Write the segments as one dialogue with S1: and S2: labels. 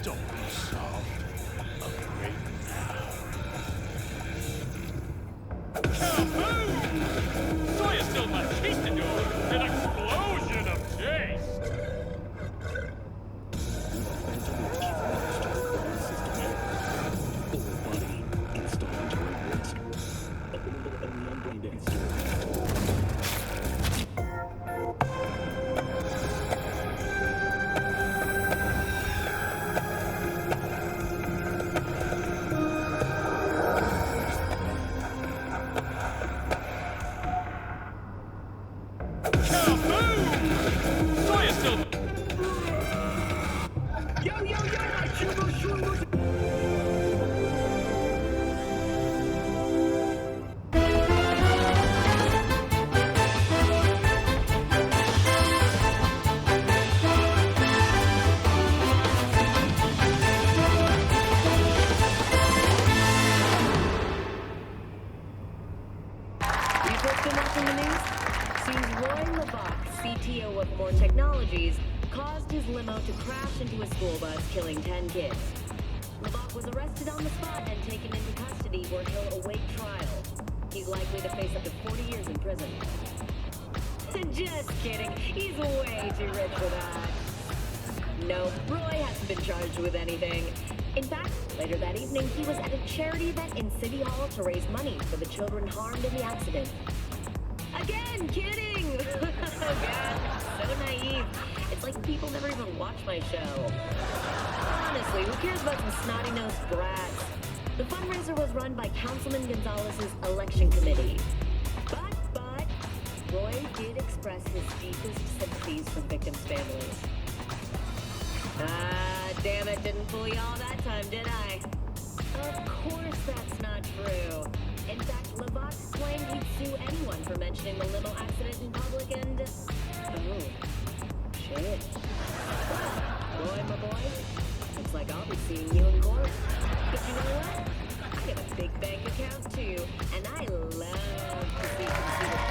S1: Don't be soft. Upgrade now.
S2: Kaboom! Soya's still machised into an explosion of taste!
S3: CTO of More Technologies, caused his limo to crash into a school bus, killing 10 kids. Levant was arrested on the spot and taken into custody where he'll await trial. He's likely to face up to 40 years in prison. Just kidding, he's way too rich for that. No, Roy hasn't been charged with anything. In fact, later that evening, he was at a charity event in City Hall to raise money for the children harmed in the accident. Again, kidding! God, so naive. It's like people never even watch my show. Honestly, who cares about some snotty-nosed brats? The fundraiser was run by Councilman Gonzalez's election committee. But, Roy did express his deepest sympathies for the victims' families. Ah, damn it, didn't fool you all that time, did I? Of course that's not true. In fact, Levant claimed he'd sue anyone for mentioning the limo accident in public and... Oh, shit. Roy, my boy, looks like I'll be seeing you in court. But you know what? I have a big bank account too, and I love to see consumer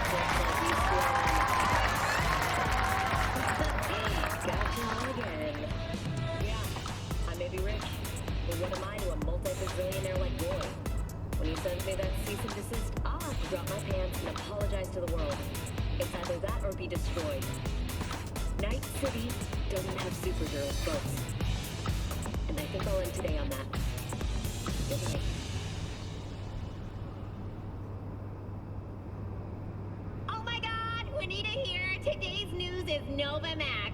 S3: Gotcha again. Yeah, I may be rich, but what am I to a multi-bazillionaire like Roy? When he sends me that cease and desist, I'll have to drop my pants and apologize to the world. It's either that or be destroyed. Night City doesn't have superheroes, folks. And I think I'll end today on that. Good night.
S4: Oh my God, Juanita here. Today's news is Novamax.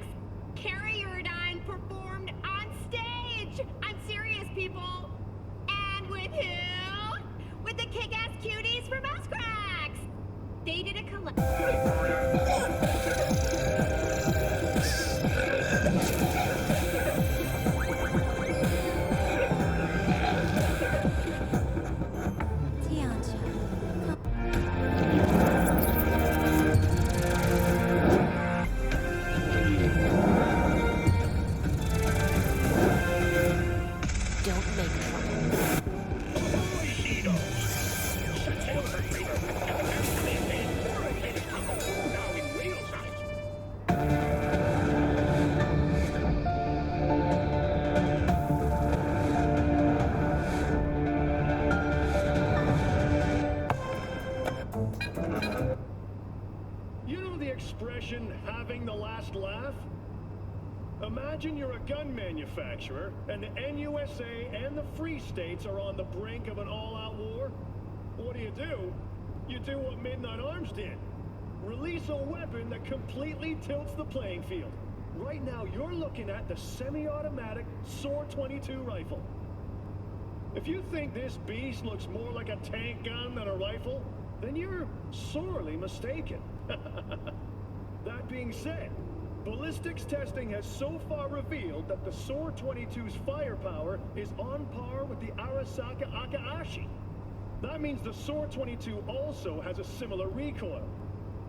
S4: Carrie Urdine performed on stage. I'm serious, people. And with who? With the kick-ass cuties from Mouse Cracks. They did a collab.
S5: Having the last laugh? Imagine you're a gun manufacturer, and the NUSA and the Free States are on the brink of an all-out war. What do? You do what Midnight Arms did. Release a weapon that completely tilts the playing field. Right now, you're looking at the semi-automatic SOR-22 rifle. If you think this beast looks more like a tank gun than a rifle, then you're sorely mistaken. That being said, ballistics testing has so far revealed that the SOR-22's firepower is on par with the Arasaka Akaashi. That means the SOR-22 also has a similar recoil.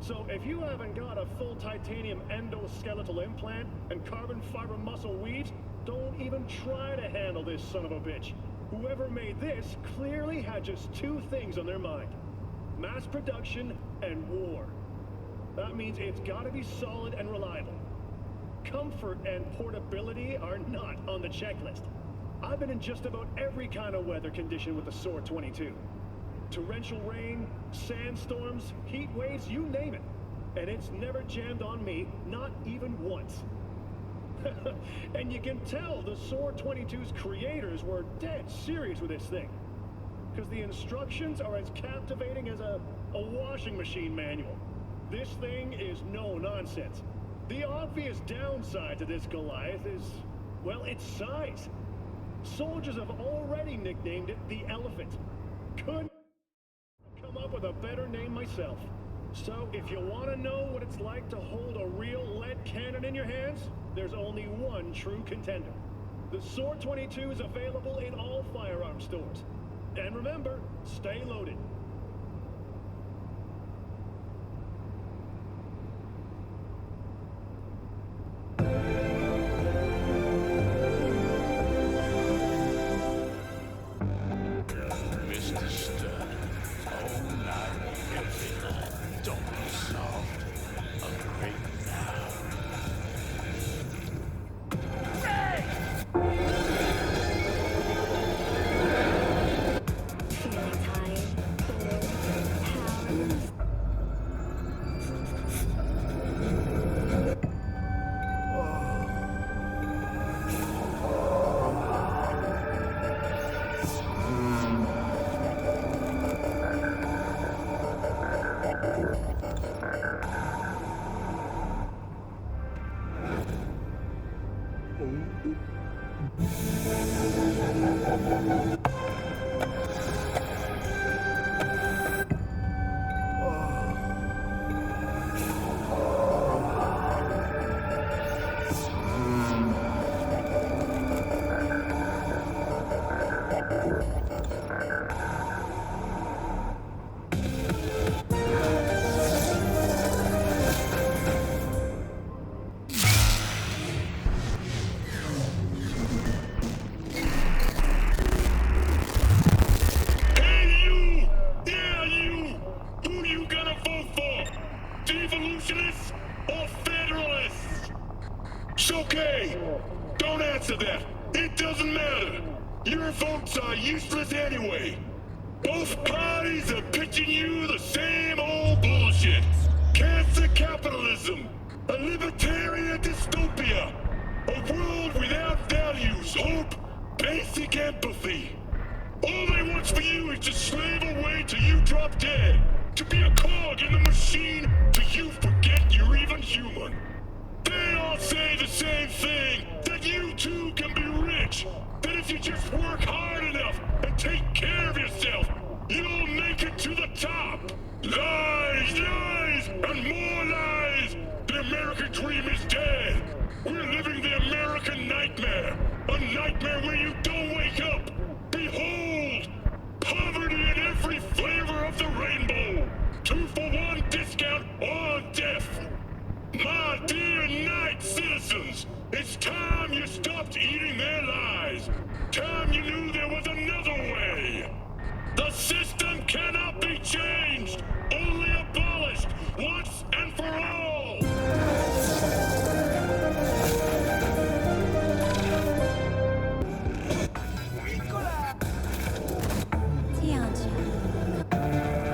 S5: So if you haven't got a full titanium endoskeletal implant and carbon fiber muscle weaves, don't even try to handle this son of a bitch. Whoever made this clearly had just two things on their mind: mass production and war. That means it's gotta be solid and reliable. comfort and portability are not on the checklist. I've been in just about every kind of weather condition with the SOAR 22. Torrential rain, sandstorms, heat waves, you name it. And it's never jammed on me, not even once. And you can tell the SOAR 22's creators were dead serious with this thing. Because the instructions are as captivating as a washing machine manual. This thing is no nonsense. The obvious downside to this Goliath is, well, its size. Soldiers have already nicknamed it the Elephant. Couldn't come up with a better name myself. So if you want to know what it's like to hold a real lead cannon in your hands, there's only one true contender. The SOAR 22 is available in all firearm stores. And remember, stay loaded.
S1: Mr. Stud. Oh, not everything. Don't be soft. A great now.
S3: Feeling tired, bored, powerless.
S2: Hey, you! Yeah, you! Who you gonna vote for? Devolutionists or Federalists? It's okay. Don't answer that. It doesn't matter. Your votes are useless anyway. Both parties are pitching you the same old bullshit. Cancer capitalism, a libertarian dystopia, a world without values, hope, basic empathy. All they want for you is to slave away till you drop dead, to be a cog in the machine till you forget you're even human. They all say the same thing, that you too can be rich, that if you just work hard enough and take care of yourself, you'll make it to the top. Lies, lies, and more lies. The American dream is dead. We're living the American nightmare, a nightmare where you don't wake up. Behold, poverty in every flavor of the rainbow. 2-for-1 discount on death. My dear night citizens, it's time you stopped eating their lies. Time you knew there was another way. The system cannot be changed, only abolished once and for all.
S3: 这样子啊。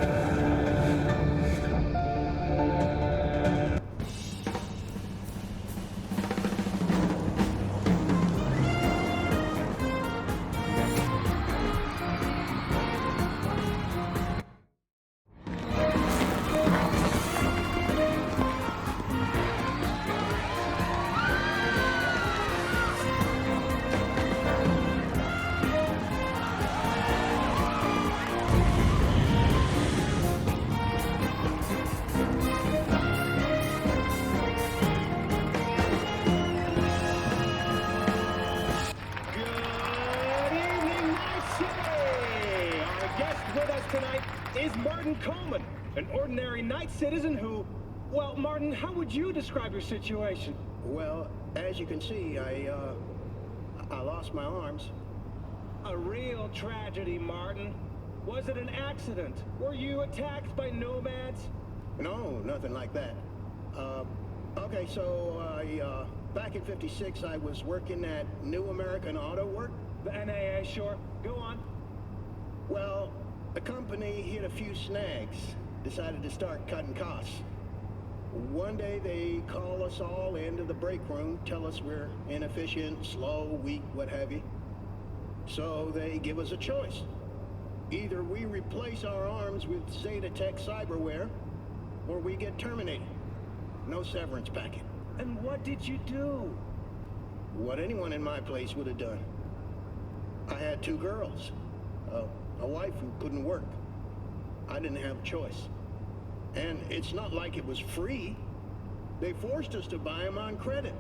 S5: is Martin Coleman, an ordinary night citizen who... Well, Martin, how would you describe your situation?
S6: Well, as you can see, I lost my arms.
S5: A real tragedy, Martin. Was it an accident? Were you attacked by nomads?
S6: No, nothing like that. Okay, so back in '56, I was working at New American Auto Work.
S5: The NAA, sure. Go on.
S6: Well, the company hit a few snags, decided to start cutting costs. One day they call us all into the break room, tell us we're inefficient, slow, weak, what have you. So they give us a choice. Either we replace our arms with Zetatech cyberware, or we get terminated. No severance packet.
S5: And what did you do?
S6: What anyone in my place would have done. I had 2 girls, a wife who couldn't work. I didn't have a choice. And it's not like it was free. They forced us to buy them on credit.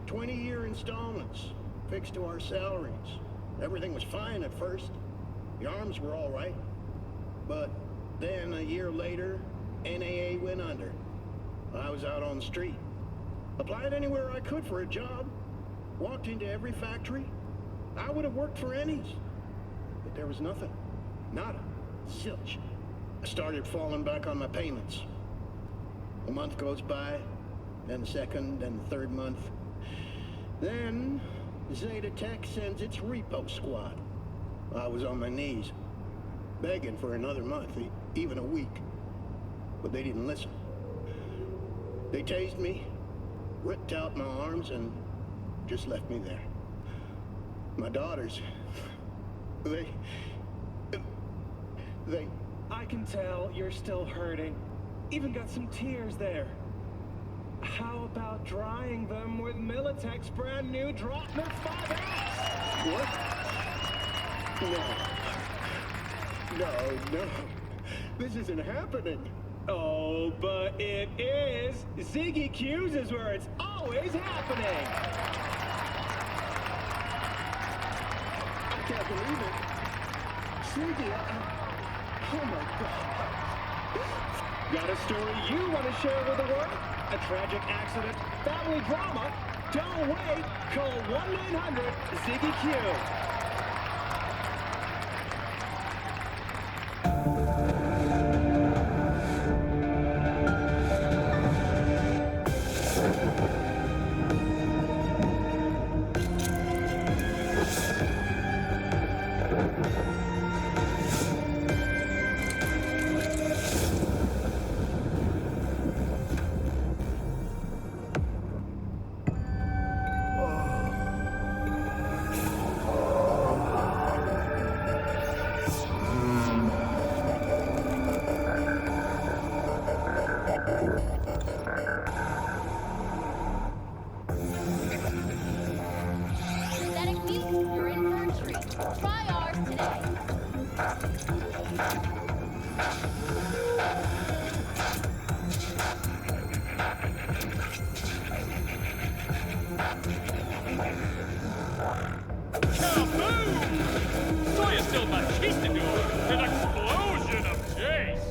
S6: 20-year installments, fixed to our salaries. Everything was fine at first. The arms were all right. But then a year later, NAA went under. I was out on the street. Applied anywhere I could for a job. Walked into every factory. I would have worked for any's. But there was nothing. Nada. Zilch. I started falling back on my payments. A month goes by, then the second, then the third month. Then Zetatech sends its repo squad. I was on my knees, begging for another month, even a week. But they didn't listen. They tased me, ripped out my arms, and just left me there. My daughters, they...
S5: I can tell you're still hurting. Even got some tears there. How about drying them with Militech's brand new Dropner 5X?
S6: What? No. This isn't happening.
S5: Oh, but it is. Ziggy Q's is where it's always happening.
S6: I can't believe it. Ziggy, oh my God.
S5: Got a story you want to share with the world? A tragic accident? Family drama? Don't wait. Call 1-900-ZIGGY-Q.
S7: Synthetic meat, you're in for a treat. Try ours today.
S1: Kaboom! Soy is still machistic, an explosion of taste!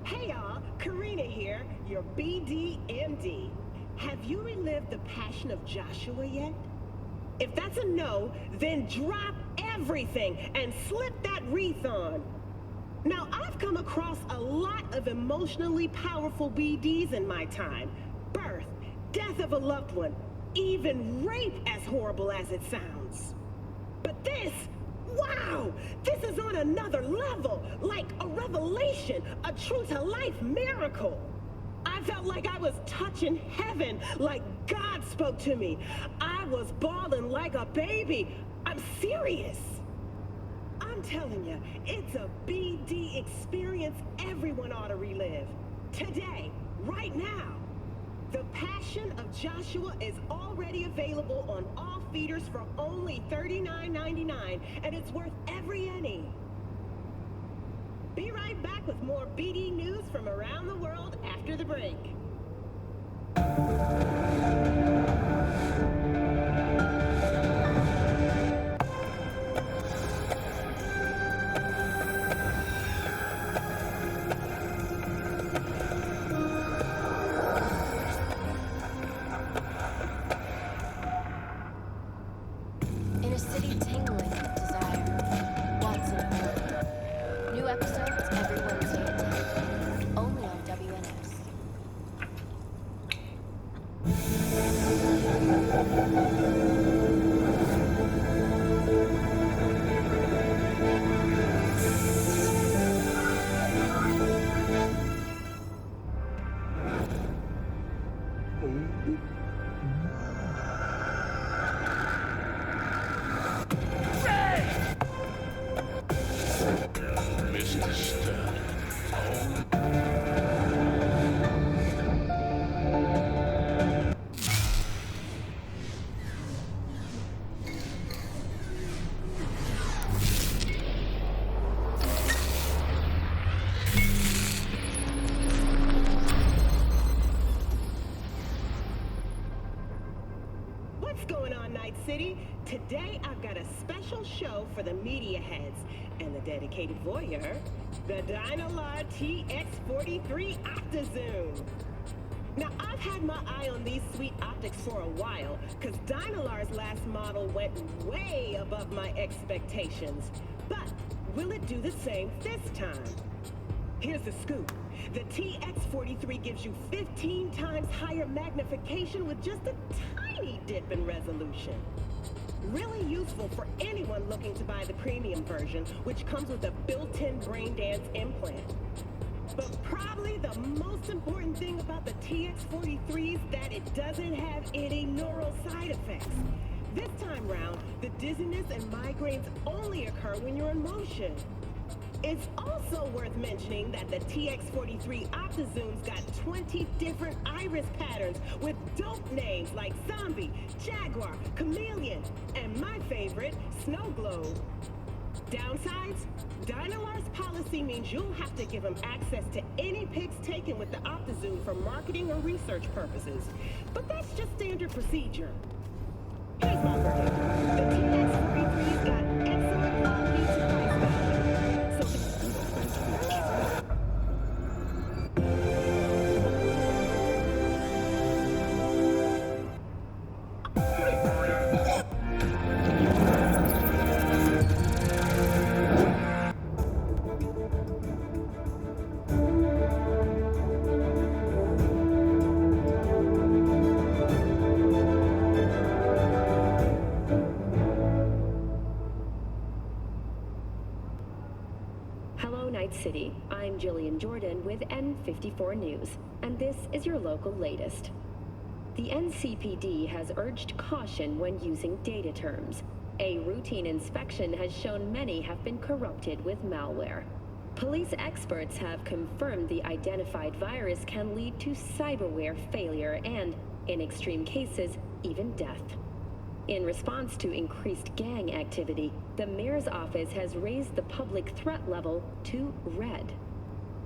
S8: Hey y'all, Karina here, your BDMD. Have you relived the passion of Joshua yet? If that's a no, then drop everything and slip that wreath on. Now, I've come across a lot of emotionally powerful BDs in my time. Birth, death of a loved one, even rape, as horrible as it sounds. But this, wow! This is on another level, like a revelation, a true-to-life miracle. I felt like I was touching heaven, like God spoke to me. I was bawling like a baby. I'm serious. I'm telling you, it's a BD experience everyone ought to relive. Today, right now. The Passion of Joshua is already available on all feeders for only $39.99, and it's worth every penny. Be right back with more BD news from around the world after the break.
S7: In a city tingling with desire, Watson Home. New episodes every Wednesday at 10. Only on WNS.
S1: Mr. Stern.
S8: What's going on, Night City? Today I've got a special show for the media heads and the dedicated voyeur, the Dynalar TX43 Octazoom. Now, I've had my eye on these sweet optics for a while, because Dynalar's last model went way above my expectations. But will it do the same this time? Here's the scoop. The TX43 gives you 15 times higher magnification with just a tiny dip in resolution. Really useful for anyone looking to buy the premium version, which comes with a built-in brain dance implant. But probably the most important thing about the TX43 is that it doesn't have any neural side effects. This time round, the dizziness and migraines only occur when you're in motion. It's also worth mentioning that the TX43 Octazoom's got 20 different iris patterns with dope names like Zombie, Jaguar, Chameleon, and my favorite, Snow Globe. Downsides? Dynalar's policy means you'll have to give them access to any pics taken with the Octazoom for marketing or research purposes. But that's just standard procedure. Here's my verdict. The TX43's got excellent quality to price value. So
S3: Hello, Night City. I'm Jillian Jordan with N54 News, and this is your local latest. The NCPD has urged caution when using data terms. A routine inspection has shown many have been corrupted with malware. Police experts have confirmed the identified virus can lead to cyberware failure and, in extreme cases, even death. In response to increased gang activity, the mayor's office has raised the public threat level to red.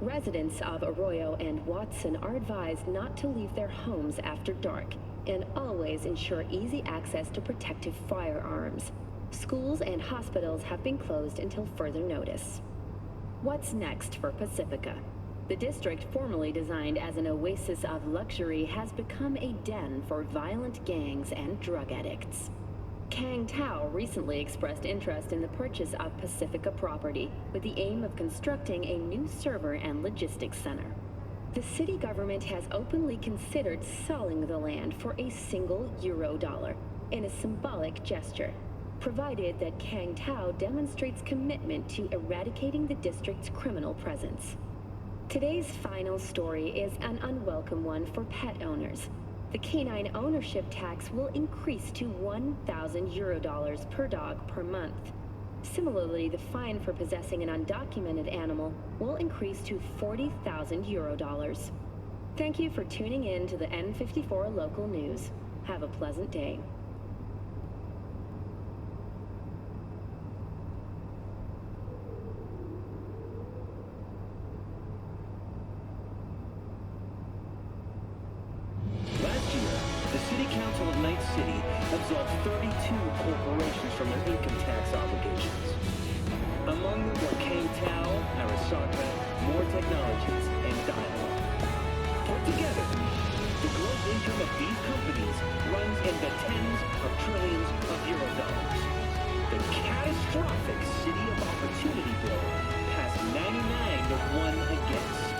S3: Residents of Arroyo and Watson are advised not to leave their homes after dark and always ensure easy access to protective firearms. Schools and hospitals have been closed until further notice. What's next for Pacifica? The district, formerly designed as an oasis of luxury, has become a den for violent gangs and drug addicts. Kang Tao recently expressed interest in the purchase of Pacifica property with the aim of constructing a new server and logistics center. The city government has openly considered selling the land for a single Eurodollar in a symbolic gesture, provided that Kang Tao demonstrates commitment to eradicating the district's criminal presence. Today's final story is an unwelcome one for pet owners. The canine ownership tax will increase to 1,000 Eurodollars per dog per month. Similarly, the fine for possessing an undocumented animal will increase to 40,000 Eurodollars. Thank you for tuning in to the N54 Local News. Have a pleasant day.
S5: Well,
S9: City absolved 32 corporations from their income tax obligations. Among them were Kang-Tao, Arasaka, More Technologies, and Dialogue. Put together, the gross income of these companies runs in the tens of trillions of euro dollars. The catastrophic City of Opportunity bill passed 99 to 1 against.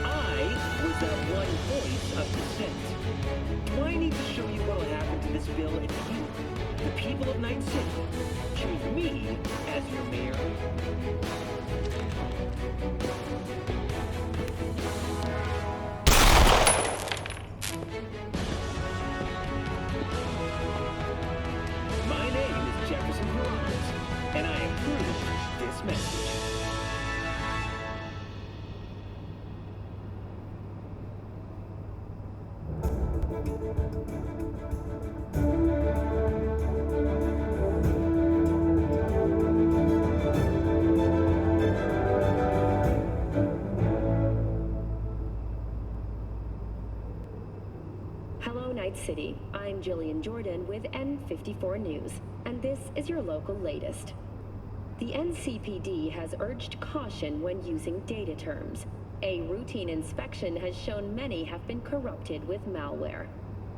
S9: I was that one voice of dissent. Do I need to show you what'll happen to this bill if you, the people of Night City, choose me as your mayor? My name is Jefferson Piranhas, and I approve this message.
S3: Hello, Night City. I'm Jillian Jordan with N54 News, and this is your local latest. The NCPD has urged caution when using data terms. A routine inspection has shown many have been corrupted with malware.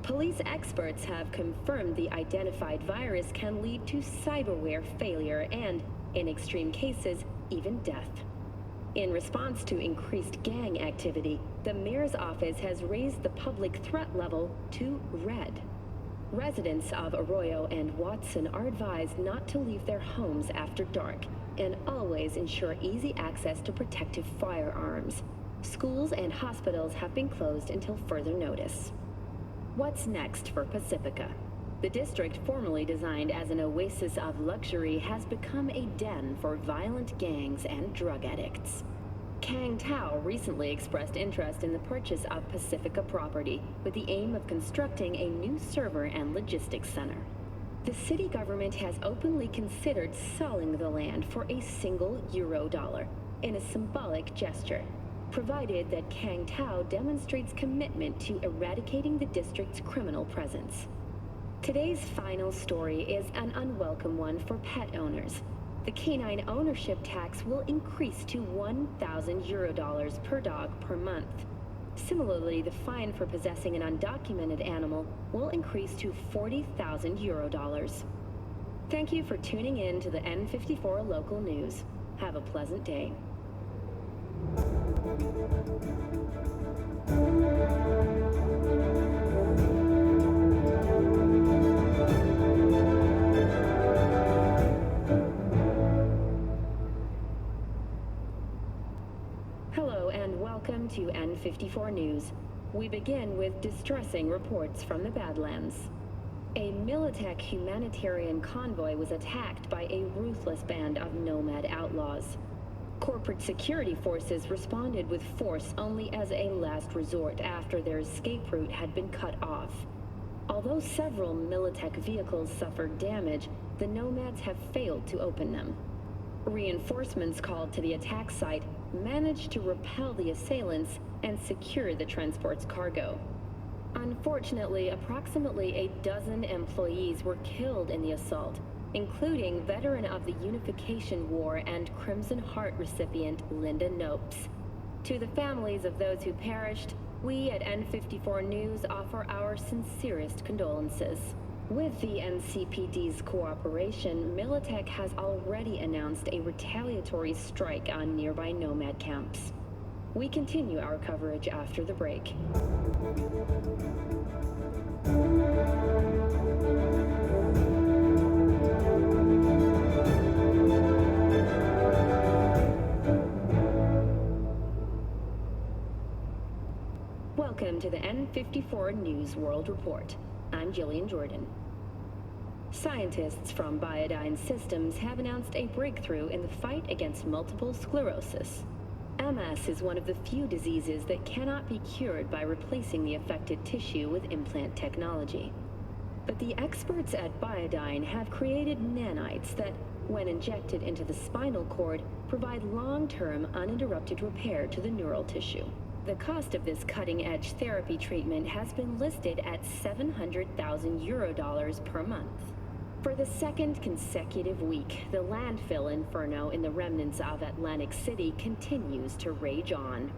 S3: Police experts have confirmed the identified virus can lead to cyberware failure and, in extreme cases, even death. In response to increased gang activity, the mayor's office has raised the public threat level to red. Residents of Arroyo and Watson are advised not to leave their homes after dark and always ensure easy access to protective firearms. Schools and hospitals have been closed until further notice. What's next for Pacifica? The district, formerly designed as an oasis of luxury, has become a den for violent gangs and drug addicts. Kang-Tao recently expressed interest in the purchase of Pacifica property with the aim of constructing a new server and logistics center. The city government has openly considered selling the land for a single euro-dollar in a symbolic gesture, provided that Kang-Tao demonstrates commitment to eradicating the district's criminal presence. Today's final story is an unwelcome one for pet owners. The canine ownership tax will increase to 1,000 euro-dollars per dog per month. Similarly, the fine for possessing an undocumented animal will increase to 40,000 euro-dollars. Thank you for tuning in to the N54 local news. Have a pleasant day. Hello and welcome to N54 News. We begin with distressing reports from the Badlands. A Militech humanitarian convoy was attacked by a ruthless band of nomad outlaws. Corporate security forces responded with force only as a last resort after their escape route had been cut off. Although several Militech vehicles suffered damage, the nomads have failed to open them. Reinforcements called to the attack site managed to repel the assailants and secure the transport's cargo. Unfortunately, approximately a dozen employees were killed in the assault, including veteran of the Unification War and Crimson Heart recipient Linda Nopes. To the families of those who perished, we at N54 News offer our sincerest condolences. With the NCPD's cooperation, Militech has already announced a retaliatory strike on nearby nomad camps. We continue our coverage after the break. Welcome to the N54 News World Report. I'm Jillian Jordan. Scientists from Biodyne Systems have announced a breakthrough in the fight against multiple sclerosis. MS is one of the few diseases that cannot be cured by replacing the affected tissue with implant technology. But the experts at Biodyne have created nanites that, when injected into the spinal cord, provide long-term uninterrupted repair to the neural tissue. The cost of this cutting-edge therapy treatment has been listed at €700,000 per month. For the second consecutive week, the landfill inferno in the remnants of Atlantic City continues to rage on.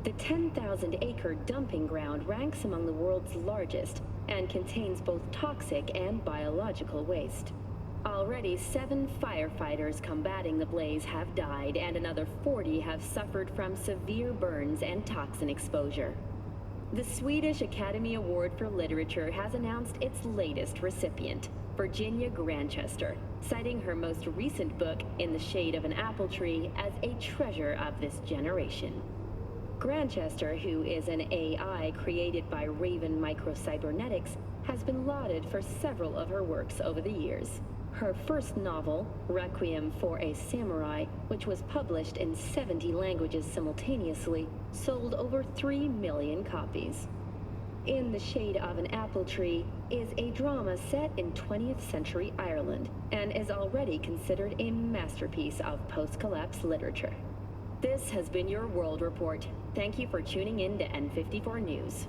S3: The 10,000-acre dumping ground ranks among the world's largest and contains both toxic and biological waste. Already 7 firefighters combating the blaze have died, and another 40 have suffered from severe burns and toxin exposure. The Swedish Academy Award for Literature has announced its latest recipient, Virginia Grantchester, citing her most recent book, In the Shade of an Apple Tree, as a treasure of this generation. Grantchester, who is an AI created by Raven Microcybernetics, has been lauded for several of her works over the years. Her first novel, Requiem for a Samurai, which was published in 70 languages simultaneously, sold over 3 million copies. In the Shade of an Apple Tree is a drama set in 20th century Ireland and is already considered a masterpiece of post-collapse literature. This has been your World Report. Thank you for tuning in to N54 News.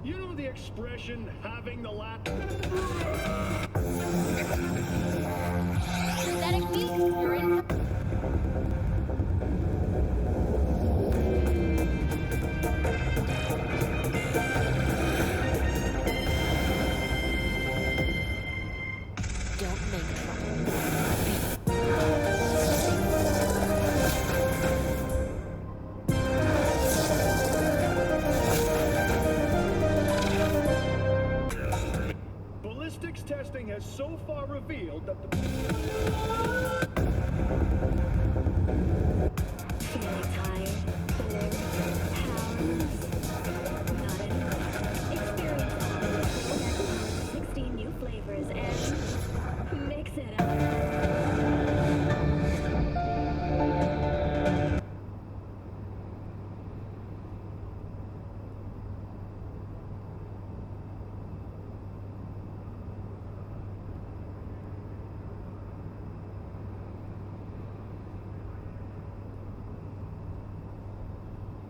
S5: You know the expression, having the last...
S7: Synthetic meat, you're in. Don't make
S5: Ballistics testing has so far revealed that the...
S3: Feeling tired, bored, powerless? Not anymore. Experience 16 new flavors and mix it up.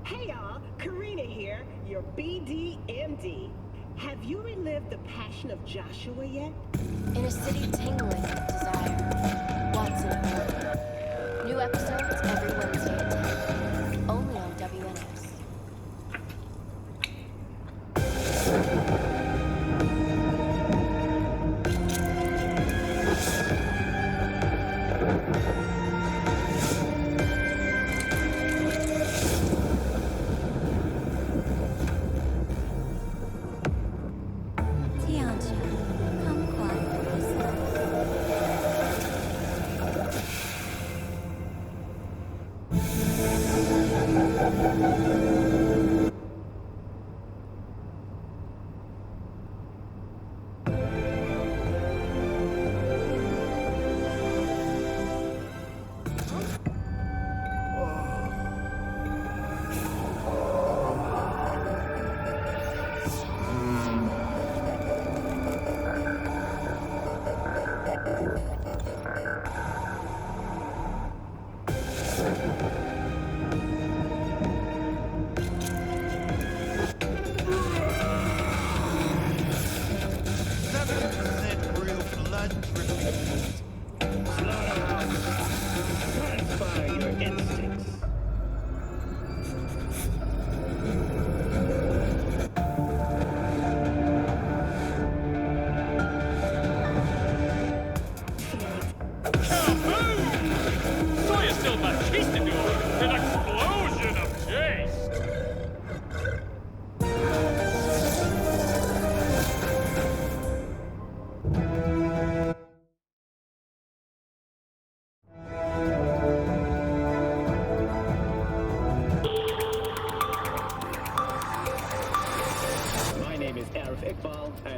S8: Hey y'all, Karina here, your BDMD. Have you relived the passion of Joshua yet?
S7: In a city tingling with desire. What's in order? New episodes every Wednesday at 10. Only on WNS.
S10: Tianjia, come quiet yourself.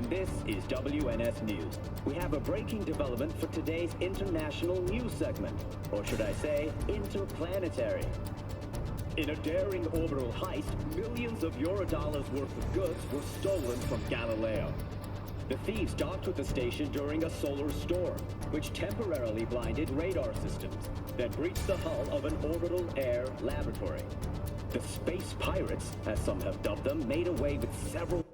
S9: And this is WNS News. We have a breaking development for today's international news segment. Or should I say, interplanetary. In a daring orbital heist, millions of Eurodollars worth of goods were stolen from Galileo. The thieves docked with the station during a solar storm, which temporarily blinded radar systems, then breached the hull of an orbital air laboratory. The space pirates, as some have dubbed them, made away with several